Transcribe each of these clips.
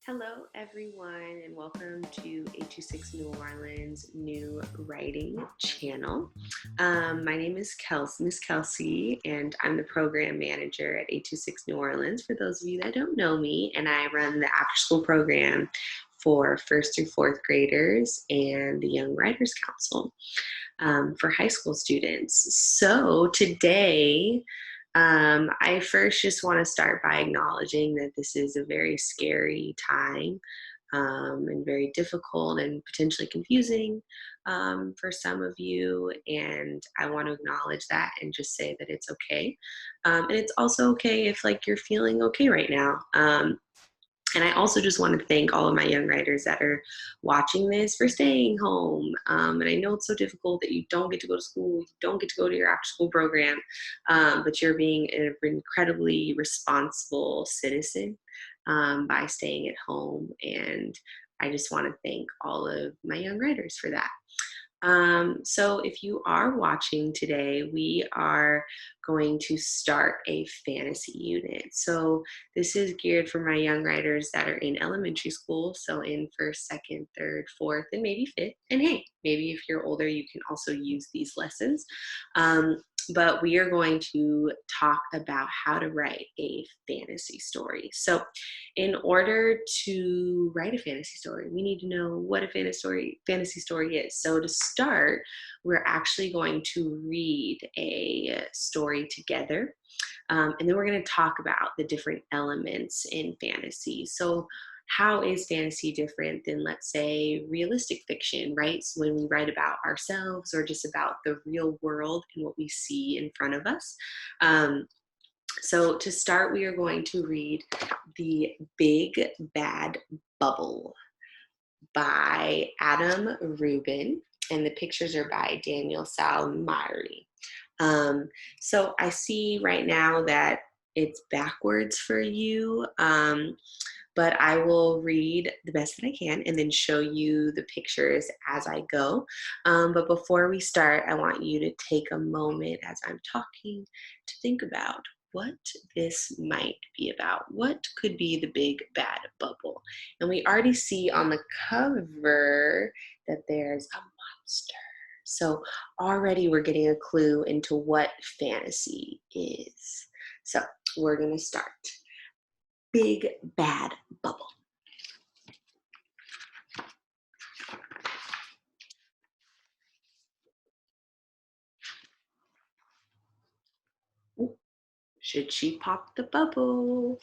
Hello, everyone, and welcome to 826 New Orleans New Writing Channel. My name is Miss Kelsey, and I'm the program manager at 826 New Orleans. For those of you that don't know me, and I run the after-school program for first through fourth graders and the Young Writers Council for high school students. So today, I first just want to start by acknowledging that this is a very scary time and very difficult and potentially confusing for some of you. And I want to acknowledge that and just say that it's okay. And it's also okay if you're feeling okay right now. And I also just want to thank all of my young writers that are watching this for staying home. And I know it's so difficult that you don't get to go to school, you don't get to go to your after school program, but you're being an incredibly responsible citizen by staying at home. And I just want to thank all of my young writers for that. So if you are watching today, we are going to start a fantasy unit. So this is geared for my young writers that are in elementary school, so in first, second, third, fourth, and maybe fifth. And hey, maybe if you're older, you can also use these lessons. But we are going to talk about how to write a fantasy story. So in order to write a fantasy story, we need to know what a fantasy story is. So to start, we're actually going to read a story together. And then we're going to talk about the different elements in fantasy. So how is fantasy different than, let's say, realistic fiction, right? So when we write about ourselves or just about the real world and what we see in front of us. So to start, we are going to read The Big Bad Bubble by Adam Rubin, and the pictures are by Daniel Salmari. So I see right now that it's backwards for you, but I will read the best that I can and then show you the pictures as I go. But before we start, I want you to take a moment as I'm talking to think about what this might be about. What could be the big bad bubble? And we already see on the cover that there's a monster. So already we're getting a clue into what fantasy is. So we're going to start. Big bad bubble. Ooh, should she pop the bubble?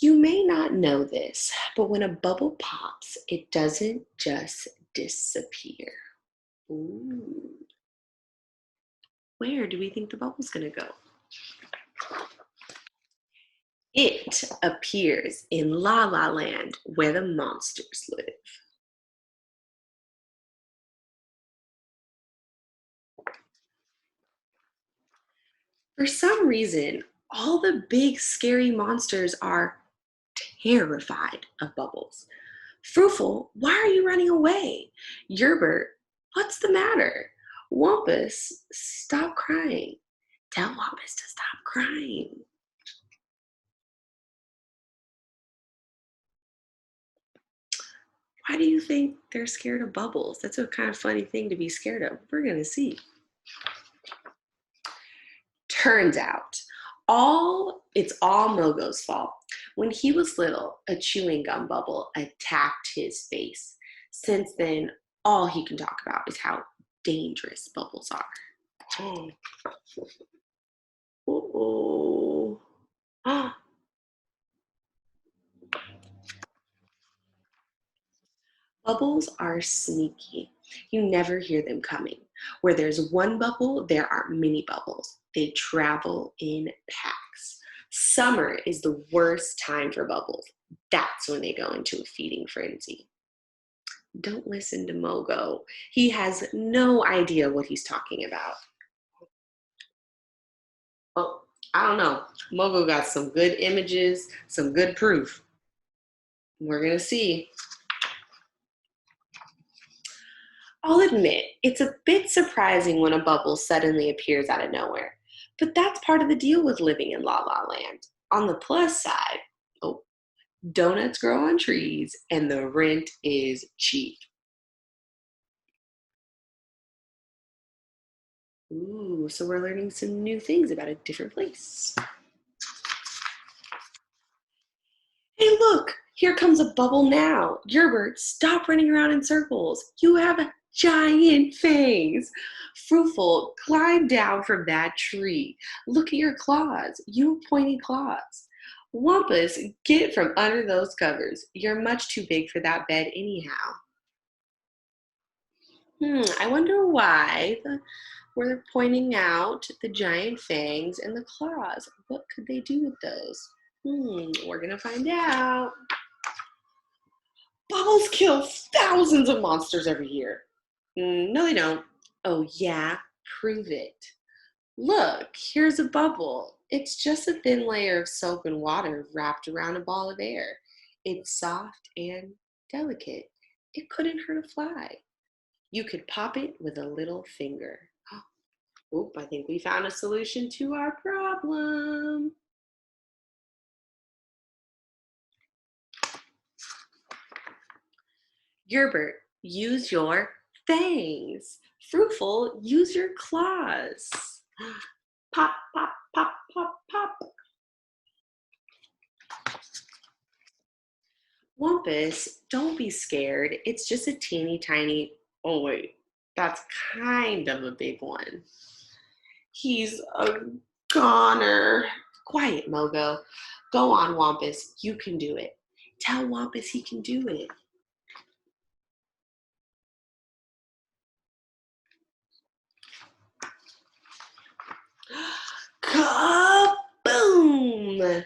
You may not know this, but when a bubble pops, it doesn't just disappear. Ooh. Where do we think the bubble's gonna go? It appears in La La Land, where the monsters live. For some reason, all the big scary monsters are terrified of bubbles. Fruitful, why are you running away? Yerbert, what's the matter? Wampus, stop crying. Tell Wampus to stop crying. Why do you think they're scared of bubbles? That's a kind of funny thing to be scared of. We're going to see. Turns out, it's all Mogo's fault. When he was little, a chewing gum bubble attacked his face. Since then, all he can talk about is how dangerous bubbles are. Oh. Uh-oh. Bubbles are sneaky. You never hear them coming. Where there's one bubble, there are many bubbles. They travel in packs. Summer is the worst time for bubbles. That's when they go into a feeding frenzy. Don't listen to Mogo. He has no idea what he's talking about. Well, I don't know. Mogo got some good images, some good proof. We're going to see. I'll admit, it's a bit surprising when a bubble suddenly appears out of nowhere. But that's part of the deal with living in La La Land. On the plus side, oh, donuts grow on trees and the rent is cheap. Ooh, so we're learning some new things about a different place. Hey, look, here comes a bubble now. Gerbert, stop running around in circles. You have giant fangs. Fruitful, climb down from that tree. Look at your claws. You have pointy claws. Wampus, get from under those covers. You're much too big for that bed anyhow. I wonder why we're pointing out the giant fangs and the claws. What could they do with those? We're gonna find out. Bubbles kill thousands of monsters every year. No, they don't. Oh, yeah? Prove it. Look, here's a bubble. It's just a thin layer of soap and water wrapped around a ball of air. It's soft and delicate. It couldn't hurt a fly. You could pop it with a little finger. Oh, I think we found a solution to our problem. Gerbert, use your fangs. Fruitful, use your claws. Pop, pop, pop, pop, pop. Wampus, don't be scared. It's just a teeny tiny, oh wait, that's kind of a big one. He's a goner. Quiet, Mogo. Go on, Wampus. You can do it. Tell Wampus he can do it. Kaboom!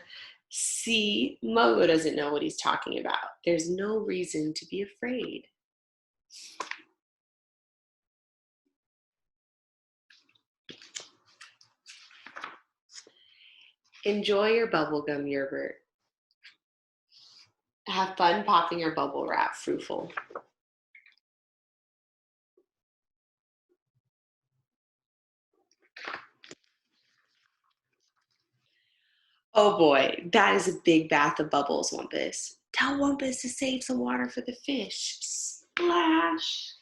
See, Mogo doesn't know what he's talking about. There's no reason to be afraid. Enjoy your bubble gum, Gerbert. Have fun popping your bubble wrap, Fruitful. Oh boy, that is a big bath of bubbles, Wampus. Tell Wampus to save some water for the fish. Splash!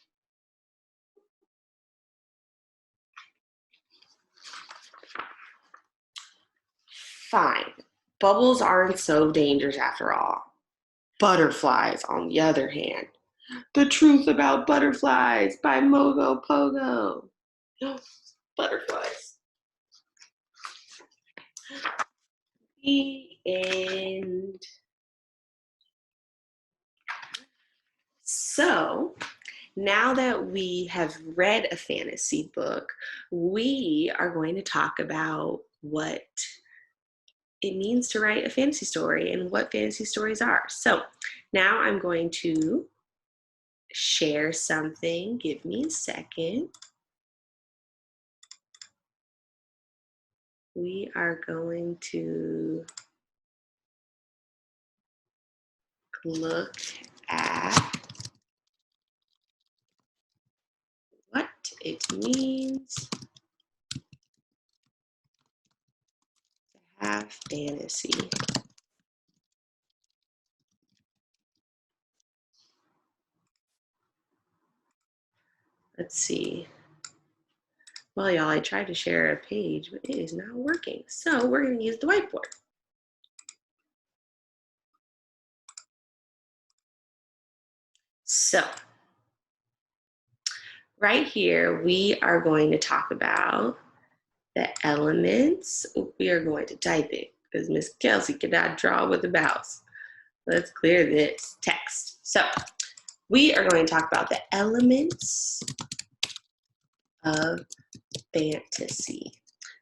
Fine. Bubbles aren't so dangerous after all. Butterflies, on the other hand. The Truth About Butterflies by Mogo Pogo. Butterflies. The end. So, now that we have read a fantasy book, we are going to talk about what it means to write a fantasy story and what fantasy stories are. So, now I'm going to share something. Give me a second. We are going to look at what it means to have fantasy. Let's see. Well, y'all, I tried to share a page, but it is not working. So we're going to use the whiteboard. So right here, we are going to talk about the elements. We are going to type it because Miss Kelsey cannot draw with a mouse. Let's clear this text. So we are going to talk about the elements of fantasy.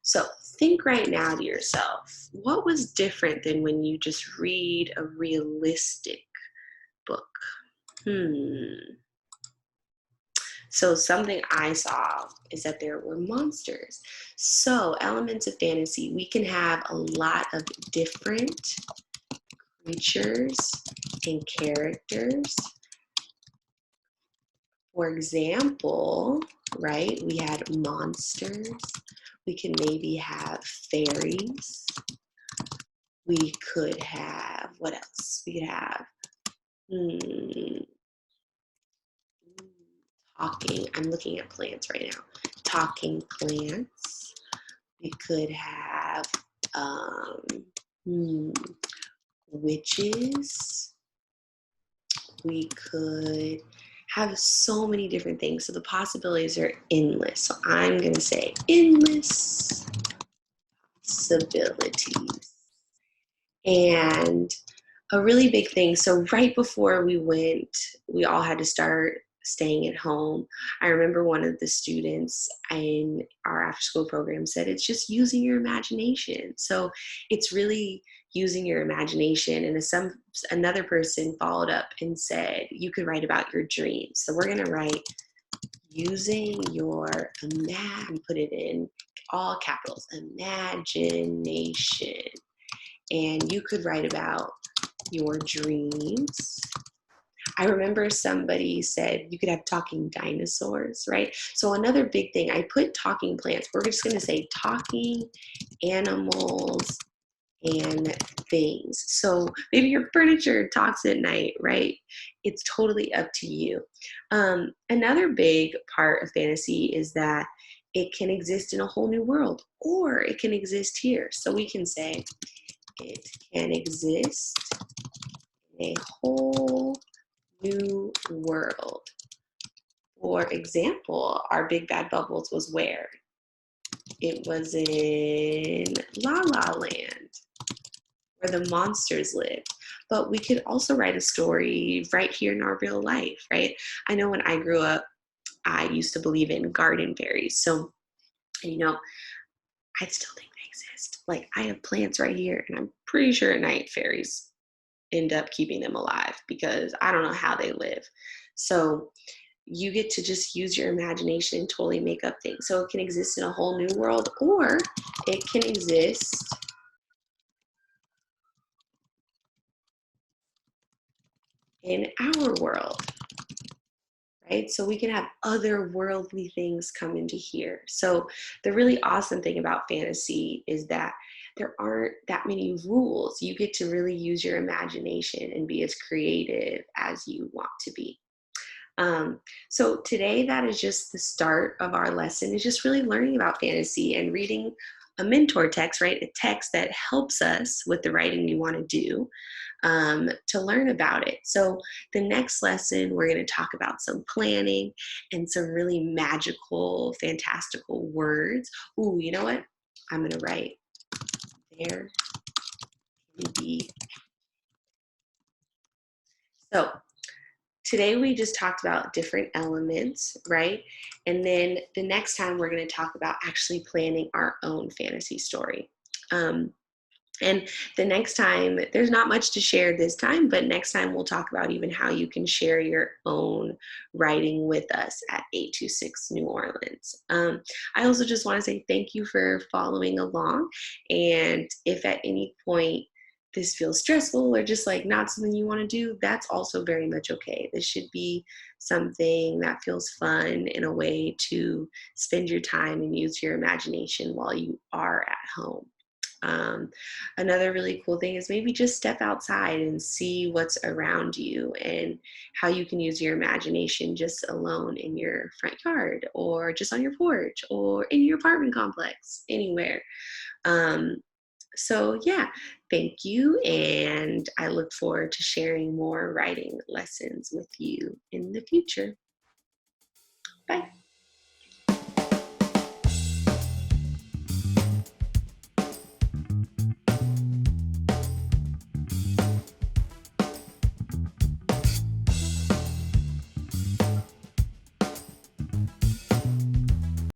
So think right now to yourself, what was different than when you just read a realistic book? So something I saw is that there were monsters. So elements of fantasy, we can have a lot of different creatures and characters. For example, right, we had monsters. We can maybe have fairies. We could have, what else? We could have talking. I'm looking at plants right now. Talking plants. We could have witches. We could have so many different things. So the possibilities are endless. So I'm going to say endless possibilities. And a really big thing. So right before we went, we all had to start staying at home. I remember one of the students in our after school program said, it's just using your imagination. So it's really using your imagination. And another person followed up and said, you could write about your dreams. So we're going to write using your and put it in all capitals, imagination. And you could write about your dreams. I remember somebody said you could have talking dinosaurs, right? So another big thing, I put talking plants. We're just going to say talking animals and things. So maybe your furniture talks at night, right? It's totally up to you. Another big part of fantasy is that it can exist in a whole new world, or it can exist here. So we can say it can exist in a whole new world. For example, our Big Bad Bubbles was where? It was in La La Land, where the monsters lived. But we could also write a story right here in our real life, right? I know when I grew up, I used to believe in garden fairies. So, I still think they exist. Like, I have plants right here, and I'm pretty sure at night fairies end up keeping them alive because I don't know how they live. So you get to just use your imagination and totally make up things. So it can exist in a whole new world, or it can exist in our world, right? So we can have otherworldly things come into here. So the really awesome thing about fantasy is that there aren't that many rules. You get to really use your imagination and be as creative as you want to be. So today, that is just the start of our lesson, is just really learning about fantasy and reading a mentor text, right? A text that helps us with the writing we want to do, to learn about it. So the next lesson, we're going to talk about some planning and some really magical, fantastical words. Ooh, you know what? I'm going to write there can be. So today we just talked about different elements, right? And then the next time we're going to talk about actually planning our own fantasy story. And the next time, there's not much to share this time, but next time we'll talk about even how you can share your own writing with us at 826 New Orleans. I also just want to say thank you for following along. And if at any point this feels stressful or just like not something you want to do, that's also very much okay. This should be something that feels fun in a way to spend your time and use your imagination while you are at home. Another really cool thing is maybe just step outside and see what's around you and how you can use your imagination just alone in your front yard or just on your porch or in your apartment complex, anywhere. So yeah, thank you. And I look forward to sharing more writing lessons with you in the future. Bye.